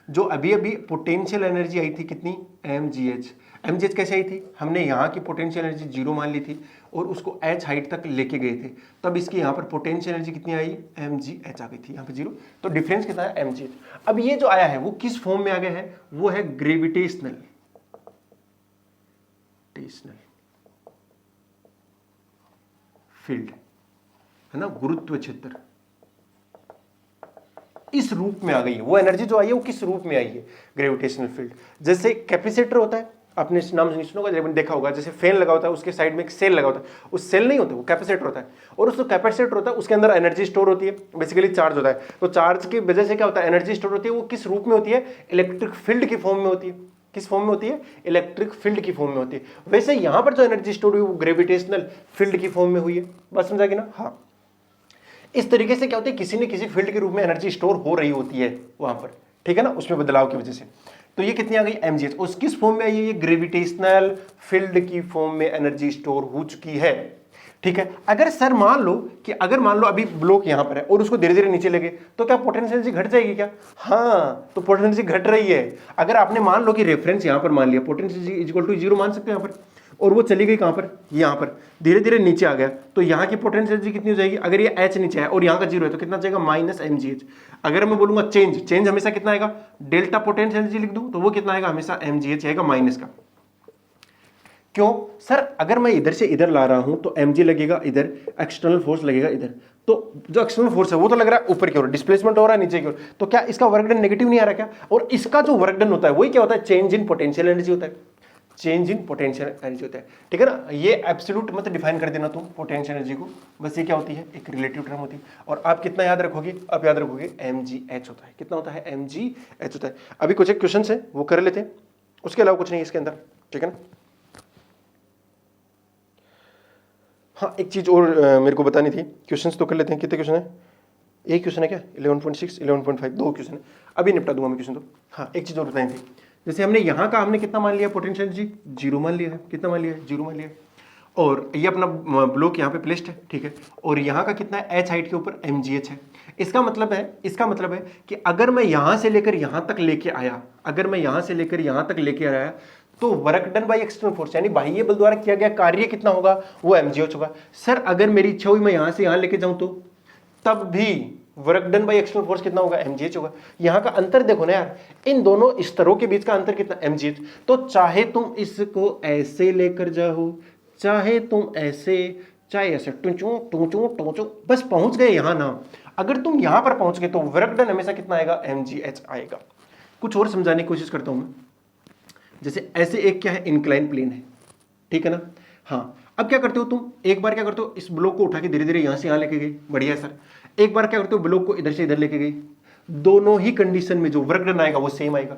जो अभी अभी पोटेंशियल एनर्जी आई थी कितनी, mgh। mgh कैसे आई थी, हमने यहाँ की पोटेंशियल एनर्जी 0 मान ली थी और उसको h हाइट तक लेके गए थे, तब इसकी यहाँ पर पोटेंशियल एनर्जी कितनी आई, mgh आ गई थी, यहाँ पे 0। तो डिफरेंस कितना है, mgh। अब ये जो आया है वो किस फॉर्म में आ गया है, वो है ग्रेविटेशनल फील्ड, है ना, गुरुत्व क्षेत्र, इस रूप में आ गई है। वो एनर्जी जो आई है वो किस रूप में आई है, ग्रेविटेशनल फील्ड। जैसे कैपेसिटर होता है, आपने नाम सुना होगा, जब देखा होगा, जैसे फैन लगा होता है उसके साइड में एक सेल लगा होता है, उस सेल नहीं होता, वो कैपेसिटर होता है, और उस कैपेसिटर होता है उसके अंदर एनर्जी स्टोर होती है, बेसिकली चार्ज होता है। तो चार्ज की वजह से क्या होता है, एनर्जी स्टोर होती है, वो किस रूप में होती है, इलेक्ट्रिक फील्ड की फॉर्म में होती है। किस फॉर्म में होती है, इलेक्ट्रिक फील्ड की फॉर्म में होती है। वैसे यहां पर जो एनर्जी स्टोर हुई वो ग्रेविटेशनल फील्ड की फॉर्म में हुई है। बात समझा कि ना, हाँ। इस तरीके से क्या होता है, किसी न किसी फील्ड के रूप में एनर्जी स्टोर हो रही होती है वहां पर, ठीक है ना, उसमें बदलाव की वजह से। तो ये कितनी आ गई, mgh। उस किस फॉर्म में आई है, ये ग्रेविटेशनल फील्ड की फॉर्म में एनर्जी स्टोर हो चुकी है, ठीक है। अगर सर मान लो अभी ब्लॉक यहां पर है और उसको धीरे धीरे नीचे लगे, तो क्या पोटेंशियल एनर्जी घट जाएगी क्या, हाँ, तो पोटेंशियल एनर्जी घट रही है। अगर आपने मान लो कि रेफरेंस यहां पर मान लिया, पोटेंशियल एनर्जी इक्वल टू 0 मान सकते हैं यहां पर, और वो चली गई कहां पर, यहां पर धीरे धीरे नीचे आ गया, तो यहां की पोटेंशियल एनर्जी कितनी हो जाएगी, अगर ये h नीचे है और यहां का 0 है तो कितना जाएगा, -mgh। अगर मैं बोलूंगा चेंज हमेशा कितना आएगा, डेल्टा पोटेंशियल एनर्जी लिख दूं तो वो कितना आएगा, हमेशा mgh आएगा माइनस का। क्यों सर, अगर मैं इधर से इधर ला रहा हूं तो mg लगेगा इधर, एक्सटर्नल फोर्स लगेगा इधर, तो जो एक्सटर्नल फोर्स है वो तो लग रहा है ऊपर की ओर, डिस्प्लेसमेंट हो रहा है नीचे की ओर, तो क्या इसका वर्क डन नेगेटिव नहीं आ रहा क्या, और इसका जो वर्क डन होता है वही क्या होता है, चेंज इन पोटेंशियल एनर्जी होता है, चेंज इन पोटेंशियल एनर्जी होता है, ठीक है ना। ये एब्सोल्यूट मत डिफाइन कर देना तुम पोटेंशियल एनर्जी को, बस ये क्या होती है, एक रिलेटिव टर्म होती है। और आप कितना याद रखोगे, आप याद रखोगे mgh होता है, कितना होता है, mgh होता है। अभी कुछ एक क्वेश्चन है वो कर लेते हैं, उसके अलावा कुछ नहीं इसके अंदर, ठीक है ना। हाँ, एक चीज और मेरे को बतानी थी, क्वेश्चंस तो कर लेते हैं। कितने क्वेश्चन है, एक क्वेश्चन है क्या, 11.6 11.5 दो क्वेश्चन है, अभी निपटा दूंगा मैं क्वेश्चन तो। हाँ, एक चीज और बतानी थी, जैसे हमने यहाँ का हमने कितना मान लिया, पोटेंशियल एनर्जी 0 मान लिया है, कितना मान लिया है, 0 मान लिया है, और ये अपना ब्लॉक यहाँ पे प्लेस्ड है, ठीक है, और यहाँ का कितना है, h हाइट के ऊपर mgh है। इसका मतलब है कि अगर मैं यहाँ से लेकर यहाँ तक लेके आया, तो work done by external force यानी बाह्य बल द्वारा किया गया कार्य कितना होगा, वो mgh होगा। सर अगर मेरी इच्छा हुई मैं यहाँ से यहाँ लेके जाऊं तो तब भी work done by external force कितना होगा, mgh होगा। यहाँ का अंतर देखो ना यार, इन दोनों स्तरों के बीच का अंतर कितना, mgh। तो चाहे तुम इसको ऐसे लेकर जाओ, चाहे तुम ऐसे, चाहे ऐसे टूचू टूचू टूचू, बस पहुंच गए यहाँ ना। अगर तुम यहां पर पहुंच गए तो वर्क डन हमेशा कितना आएगा, mgh आएगा। कुछ और समझाने की कोशिश करता हूं मैं। जैसे ऐसे एक क्या है, इंक्लाइन प्लेन है, ठीक है ना। हाँ, अब क्या करते हो तुम, एक बार क्या करते हो, इस ब्लॉक को उठा के धीरे धीरे यहां से यहां लेके गए, बढ़िया है सर। एक बार क्या करते हो, ब्लॉक को इधर से इधर लेके गए, दोनों ही कंडीशन में जो वर्क डन आएगा वो सेम आएगा।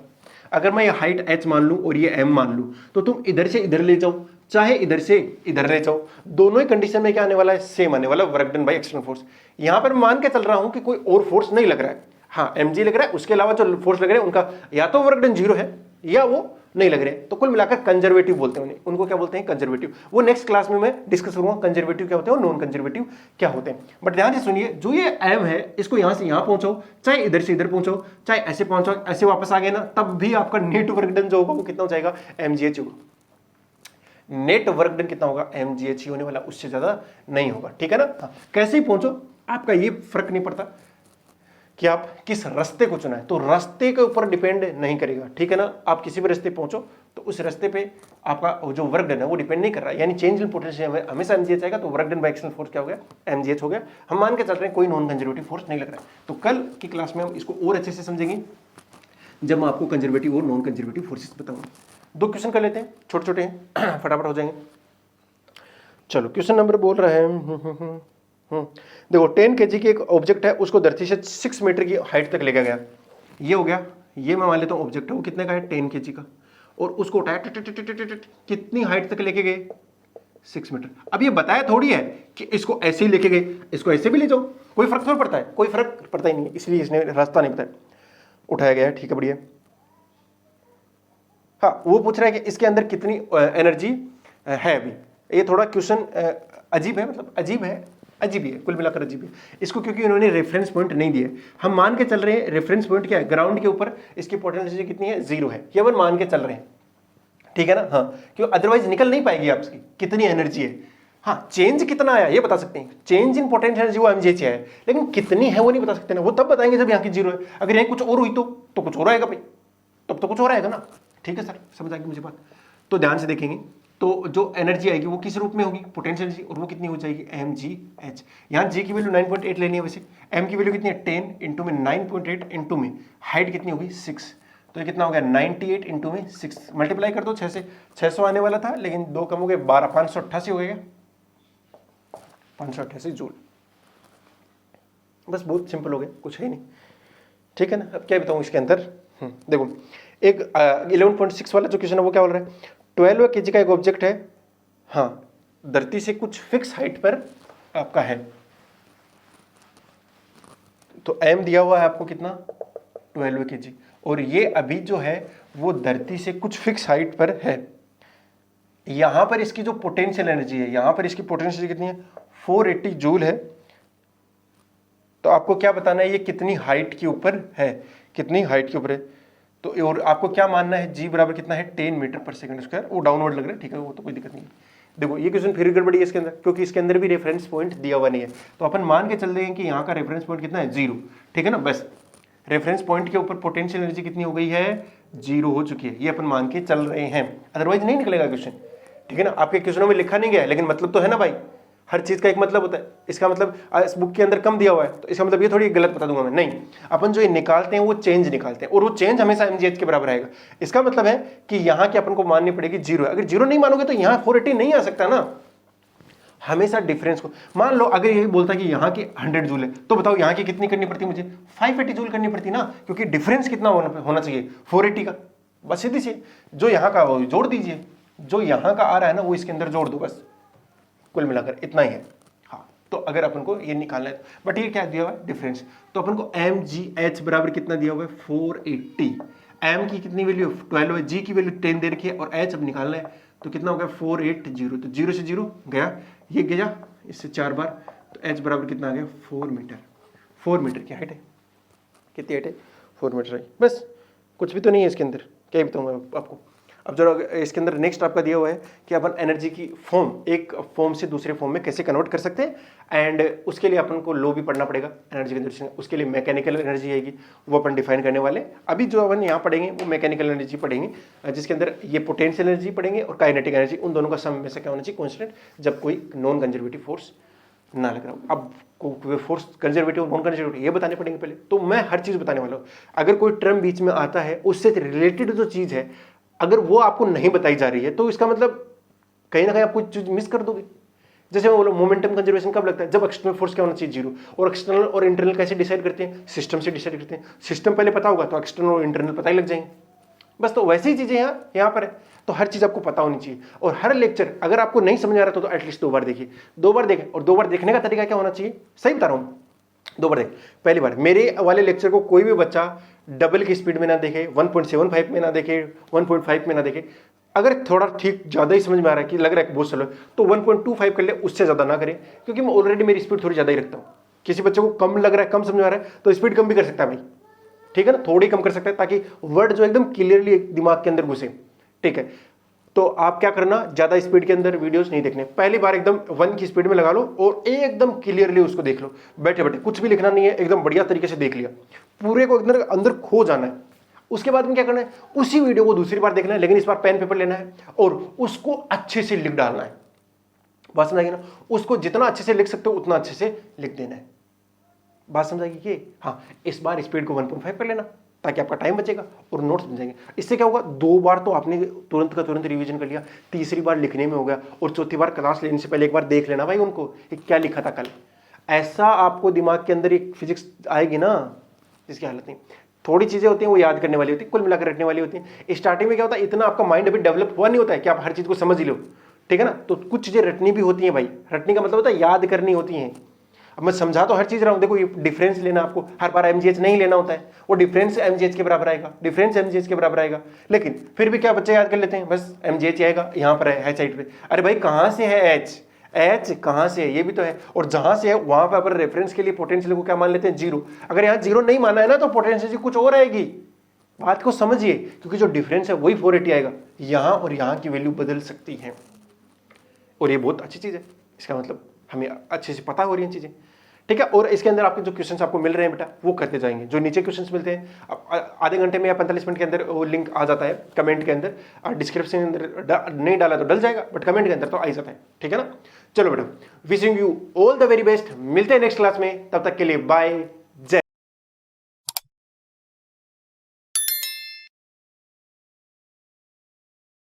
अगर मैं ये हाइट h मान लूं और ये m मान लूं, तो तुम इधर से इधर ले जाओ, चाहे इधर से इधर ले जाओ, दोनों ही कंडीशन में क्या आने वाला है, सेम आने वाला, work done by external force. यहां पर मान के चल रहा हूं कि कोई और फोर्स नहीं लग रहा है, हाँ mg लग रहा है, उसके अलावा जो फोर्स लग रहे हैं उनका या तो वर्क डन 0 है या वो नहीं लग रहे, तो कुल मिलाकर कंजर्वेटिव बोलते हैं उन्हें, उनको क्या बोलते हैं, कंजर्वेटिव। वो नेक्स्ट क्लास में मैं डिस्कस करूंगा कंजर्वेटिव क्या होते हैं और नॉन कंजर्वेटिव क्या होते हैं। बट ध्यान से सुनिए, जो ये m है इसको यहां से यहां पहुंचाओ, चाहे इधर से इधर पहुंचाओ, चाहे ऐसे पहुंचाओ, ऐसे वापस आ गए ना, तब भी आपका नेट वर्क डन जो होगा वो कितना हो जाएगा, mgh होगा। नेट वर्क डन कितना होगा, mgh ही होने वाला, उससे ज्यादा नहीं होगा, ठीक है ना। हाँ, कैसे ही पहुंचो आपका ये फर्क नहीं पड़ता कि आप किस रास्ते को चुना है, तो रास्ते के ऊपर डिपेंड नहीं करेगा, ठीक है ना। आप किसी भी रास्ते पहुंचो तो उस रास्ते पे आपका जो वर्क डन है वो डिपेंड नहीं कर रहा है, यानी चेंज इन पोटेंशियल हमेशा mgh आएगा, तो work done by external force क्या हो गया, mgh हो गया। हम मान के चल रहे हैं कोई नॉन कंजर्वेटिव फोर्स नहीं लग रहा है। तो कल की क्लास में हम इसको और अच्छे से समझेंगे जब मैं आपको कंजर्वेटिव और नॉन कंजर्वेटिव फोर्सेस बताऊंगा। दो क्वेश्चन कर लेते हैं, छोटे छोटे हैं, फटाफट हो जाएंगे। चलो, क्वेश्चन नंबर बोल रहा है, देखो 10 kg की एक ऑब्जेक्ट है, उसको धरती से 6 मीटर की हाइट तक लेकर गया, ये हो गया, ये मैं मान लेता हूँ ऑब्जेक्ट है, वो कितने का है, 10 kg का, और उसको उठाया कितनी हाइट तक लेके गए, 6 मीटर। अब ये बताया थोड़ी है कि इसको ऐसे ही लेके गए, इसको ऐसे भी ले जाओ, कोई फर्क थोड़ा पड़ता है, कोई फर्क पड़ता ही नहीं है, इसलिए इसने रास्ता नहीं बताया, उठाया गया है, ठीक है, बढ़िया। हाँ, वो पूछ रहा है कि इसके अंदर कितनी एनर्जी है। अभी ये थोड़ा क्वेश्चन अजीब है, मतलब अजीब है, अजीब ही है, कुल मिलाकर अजीब है इसको, क्योंकि उन्होंने रेफरेंस पॉइंट नहीं दिया। हम मान के चल रहे हैं रेफरेंस पॉइंट क्या है, ग्राउंड के ऊपर इसकी पोटेंशियल कितनी है, 0 है, ये अपन मान के चल रहे हैं, ठीक है ना। हाँ, क्यों, अदरवाइज निकल नहीं पाएगी आपकी कितनी एनर्जी है। हाँ, चेंज कितना आया ये बता सकते हैं, चेंज इन पोटेंशियल एनर्जी वो एमजीएच है, लेकिन कितनी है वो नहीं बता सकते ना, वो तब बताएंगे जब यहाँ की 0 है। अगर यहाँ कुछ और हुई तो कुछ और आएगा भाई, तब तो कुछ और आएगा ना। ठीक है सर, समझ आएगी मुझे बात। तो ध्यान से देखेंगे, तो जो एनर्जी आएगी वो किस रूप में होगी, पोटेंशियल एनर्जी, और वो कितनी हो जाएगी, mgh। यहाँ g की वैल्यू 9.8 लेनी है, वैसे m की वैल्यू कितनी है 10 इंटू में 9.8 इंटू में हाइट कितनी होगी 6, तो ये कितना हो गया 98 इंटू में 6, मल्टीप्लाई कर दो 6 से, 600 आने वाला था लेकिन 2 कम हो गए 12, 588 हो गया, 588 जूल। बस बहुत सिंपल हो गया, कुछ है नहीं, ठीक है ना। अब क्या बताऊँ इसके अंदर, देखो एक 11.6 वाला जो क्वेश्चन है वो क्या बोल रहा है, 12 kg का एक ऑब्जेक्ट है, हाँ, धरती से कुछ फिक्स हाइट पर आपका है, तो m दिया हुआ है आपको कितना 12 kg, और ये अभी जो है वो धरती से कुछ फिक्स हाइट पर है। यहां पर इसकी जो पोटेंशियल एनर्जी है, यहां पर इसकी पोटेंशियल कितनी है 480 जूल है। तो आपको क्या बताना है, ये कितनी हाइट के ऊपर है, कितनी हाइट के ऊपर है। तो और आपको क्या मानना है, g बराबर कितना है 10 मीटर पर सेकंड स्क्वायर, वो डाउनवर्ड लग रहा है, ठीक है, वो तो कोई दिक्कत नहीं है। देखो ये क्वेश्चन फिर गड़बड़ी है इसके अंदर, क्योंकि इसके अंदर भी रेफरेंस पॉइंट दिया हुआ नहीं है, तो अपन मान के चल रहे हैं कि यहाँ का रेफरेंस पॉइंट कितना है 0, ठीक है ना। बस रेफरेंस पॉइंट के ऊपर पोटेंशियल एनर्जी कितनी हो गई है 0 हो चुकी है, ये अपन मान के चल रहे हैं, अदरवाइज नहीं निकलेगा क्वेश्चन, ठीक है ना। आपके क्वेश्चनों में लिखा नहीं गया है, लेकिन मतलब तो है ना भाई, हर चीज का एक मतलब होता है। इसका मतलब इस बुक के अंदर कम दिया हुआ है तो इसका मतलब ये थोड़ी गलत बता दूंगा मैं, नहीं, अपन जो ये निकालते हैं वो चेंज निकालते हैं, और वो चेंज हमेशा mgh के बराबर आएगा। इसका मतलब है कि यहाँ की अपन को माननी पड़ेगी 0 है, अगर 0 नहीं मानोगे तो यहाँ 480 नहीं आ सकता ना। हमेशा डिफरेंस को मान लो, अगर ये बोलता कि यहाँ की 100 जूल है, तो बताओ यहाँ की कितनी करनी पड़ती मुझे 580 जूल करनी पड़ती ना, क्योंकि डिफरेंस कितना होना चाहिए 480 का। बस सीधी सी, जो यहाँ का जोड़ दीजिए, जो यहाँ का आ रहा है ना वो इसके अंदर जोड़ दो, बस कुल मिलाकर इतना ही है। हाँ, तो अगर अपन को ये निकालना है, बट ये क्या दिया हुआ है डिफरेंस, तो अपन को mgh बराबर कितना दिया हुआ है 480, m की कितनी वैल्यू 12 है, g की वैल्यू 10 दे रखी है, और h अब निकालना है, तो कितना हो गया 480, तो 0 से 0 गया, ये गया इससे 4 बार, तो h बराबर कितना आ गया 4 मीटर। 4 मीटर की हाइट है, कितनी हाइट है 4 मीटर है। बस कुछ भी तो नहीं है इसके अंदर, क्या बताऊंगा आपको। अब जरा इसके अंदर नेक्स्ट आपका दिया हुआ है कि अपन एनर्जी की फॉर्म, एक फॉर्म से दूसरे फॉर्म में कैसे कन्वर्ट कर सकते हैं, एंड उसके लिए अपन को लॉ भी पढ़ना पड़ेगा एनर्जी कंजर्वेशन। उसके लिए मैकेनिकल एनर्जी आएगी, वो अपन डिफाइन करने वाले। अभी जो अपन यहाँ पढ़ेंगे वो मैकेनिकल एनर्जी पढ़ेंगे, जिसके अंदर ये पोटेंशियल एनर्जी पढ़ेंगे और काइनेटिक एनर्जी, उन दोनों का सम में से क्या होना चाहिए कॉन्स्टेंट, जब कोई नॉन कंजर्वेटिव फोर्स ना लग रहा हो। अब फोर्स कंजर्वेटिव नॉन कंजर्वेटिव ये बताने पड़ेंगे पहले, तो मैं हर चीज़ बताने वाला हूँ। अगर कोई टर्म बीच में आता है, उससे रिलेटेड जो चीज़ है, अगर वो आपको नहीं बताई जा रही है, तो इसका मतलब कहीं ना कहीं आप कुछ चीज मिस कर दोगे। जैसे मैं बोलो मोमेंटम कंजर्वेशन कब लगता है, जब एक्सटर्नल फोर्स क्या होना चाहिए 0, और एक्सटर्नल और इंटरनल कैसे डिसाइड करते हैं, सिस्टम से डिसाइड करते हैं। सिस्टम पहले पता होगा तो एक्सटर्नल और इंटरनल पता ही लग जाएंगे। बस तो वैसी ही चीजें यहाँ पर है, तो हर चीज आपको पता होनी चाहिए। और हर लेक्चर अगर आपको नहीं समझ आ रहा तो एटलीस्ट 2 बार देखिए, 2 बार देखें। और 2 बार देखने का तरीका क्या होना चाहिए, सही बता रहा हूँ, 2 बार देखें। पहली बार मेरे वाले लेक्चर को कोई भी बच्चा डबल की स्पीड में ना देखे, 1.75 में ना देखे, 1.5 में ना देखे। अगर थोड़ा ठीक ज़्यादा ही समझ में आ रहा है कि लग रहा है कि बहुत स्लो है, तो 1.25 कर ले, उससे ज़्यादा ना करें, क्योंकि मैं ऑलरेडी मेरी स्पीड थोड़ी ज़्यादा ही रखता हूँ। किसी बच्चे को कम लग रहा है, कम समझ में आ रहा है, तो स्पीड कम भी कर सकता है भाई, ठीक है ना, थोड़ी कम कर सकता है, ताकि वर्ड जो एकदम क्लियरली दिमाग के अंदर घुसे, ठीक है। तो आप क्या करना, ज़्यादा स्पीड के अंदर वीडियोस नहीं देखने, पहली बार एकदम 1 की स्पीड में लगा लो और एकदम क्लियरली उसको देख लो, बैठे बैठे, कुछ भी लिखना नहीं है, एकदम बढ़िया तरीके से देख लिया, पूरे को अंदर खो जाना है। उसके बाद में क्या करना है, उसी वीडियो को दूसरी बार देखना है, लेकिन इस बार पेन पेपर लेना है और उसको अच्छे से लिख डालना है। बात समझाएगी ना, उसको जितना अच्छे से लिख सकते हो उतना अच्छे से लिख देना है। बात समझाएगी कि हाँ, इस बार स्पीड को 1.5 कर लेना, ताकि आपका टाइम बचेगा और नोट्स बन जाएंगे। इससे क्या होगा, 2 बार तो आपने तुरंत का तुरंत रिवीजन कर लिया, तीसरी बार लिखने में हो गया, और चौथी बार क्लास लेने से पहले एक बार देख लेना भाई उनको क्या लिखा था कल। ऐसा आपको दिमाग के अंदर एक फिजिक्स आएगी ना जिसकी हालत नहीं। थोड़ी चीजें होती हैं वो याद करने वाली होती है, कुल मिलाकर रटने वाली होती हैं। स्टार्टिंग में क्या होता है, इतना आपका माइंड अभी डेवलप हुआ नहीं होता है कि आप हर चीज को समझ ही लो, ठीक है ना। तो कुछ चीजें रटनी भी होती हैं भाई, रटने का मतलब होता है याद करनी होती हैं। अब मैं समझा तो हर चीज रहा हूं, देखो ये डिफरेंस लेना, आपको हर बार mgh नहीं लेना होता है, वो डिफरेंस mgh के बराबर आएगा, डिफरेंस mgh के बराबर आएगा। लेकिन फिर भी क्या बच्चे याद कर लेते हैं, बस mgh आएगा, यहाँ पर है साइड पे, अरे भाई कहाँ से है h, एच कहां से है ये भी तो है, और जहां से है वहां पर अपन रेफरेंस के लिए पोटेंशियल को क्या मान लेते हैं, जीरो। अगर यहां जीरो नहीं माना है ना तो पोटेंशियल कुछ और आएगी, बात को समझिए, क्योंकि जो डिफरेंस है वही 480 आएगा, यहां और यहां की वैल्यू बदल सकती है, और ये बहुत अच्छी चीज है, इसका मतलब हमें अच्छे से पता हो रही है चीजें, ठीक है। और इसके अंदर आपके जो क्वेश्चंस आपको मिल रहे हैं बेटा वो करते जाएंगे, जो नीचे क्वेश्चंस मिलते हैं आधे घंटे में या 45 मिनट के अंदर वो लिंक आ जाता है कमेंट के अंदर, और डिस्क्रिप्शन के अंदर नहीं डाला तो डल जाएगा, बट कमेंट के अंदर तो आ ही जाता है, ठीक है ना। चलो बेटा, wishing you all the very best, मिलते हैं नेक्स्ट क्लास में, तब तक के लिए बाय।